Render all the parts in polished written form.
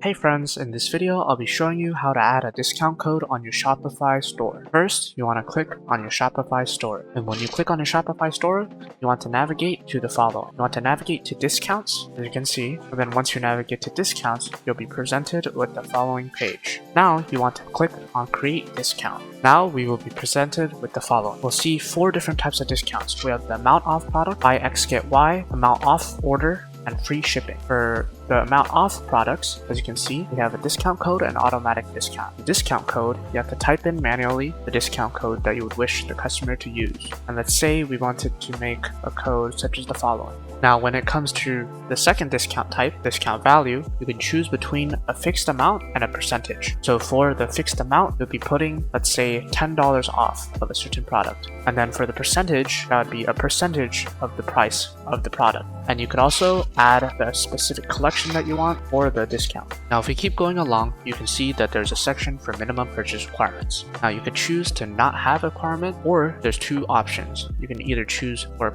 Hey friends, in this video I'll be showing you how to add a discount code on your Shopify store. First, you want to click on your Shopify store. And when you click on your Shopify store, you want to navigate to the following. You want to navigate to discounts, as you can see. And then once you navigate to discounts, you'll be presented with the following page. Now you want to click on create discount. Now we will be presented with the following. We'll see 4 different types of discounts. We have the amount off product, buy X get Y, amount off order, and free shipping. For the amount off products, as you can see, we have a discount code and automatic discount. The discount code, you have to type in manually the discount code that you would wish the customer to use. And let's say we wanted to make a code such as the following. Now, when it comes to the second discount type, discount value, you can choose between a fixed amount and a percentage. So for the fixed amount, you'll be putting, let's say, $10 off of a certain product. And then for the percentage, that would be a percentage of the price of the product. And you could also add the specific collection that you want or the discount. Now, if we keep going along, you can see that there's a section for minimum purchase requirements. Now, you can choose to not have a requirement, or there's 2 options. You can either choose for a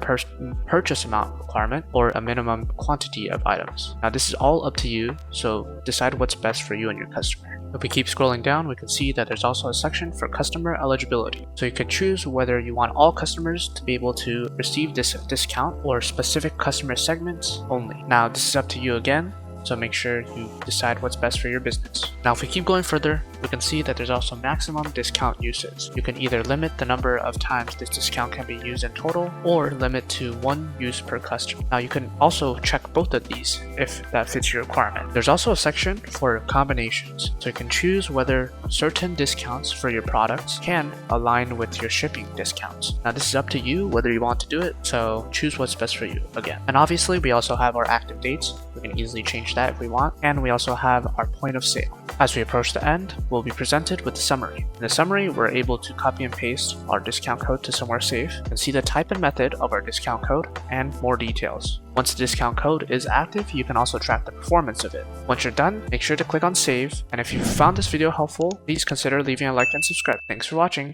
purchase amount requirement or a minimum quantity of items. Now, this is all up to you, so decide what's best for you and your customer. If we keep scrolling down, we can see that there's also a section for customer eligibility. So you can choose whether you want all customers to be able to receive this discount or specific customer segments only. Now, this is up to you again, so make sure you decide what's best for your business. Now, if we keep going further, we can see that there's also maximum discount usage. You can either limit the number of times this discount can be used in total, or limit to 1 use per customer. Now, you can also check both of these if that fits your requirement. There's also a section for combinations, so you can choose whether certain discounts for your products can align with your shipping discounts. Now, this is up to you whether you want to do it, so choose what's best for you again. And obviously, we also have our active dates. We can easily change that if we want, and we also have our point of sale. As we approach the end, we'll be presented with the summary. In the summary, we're able to copy and paste our discount code to somewhere safe and see the type and method of our discount code and more details. Once the discount code is active, you can also track the performance of it. Once you're done, make sure to click on save, and if you found this video helpful, please consider leaving a like and subscribe. Thanks for watching.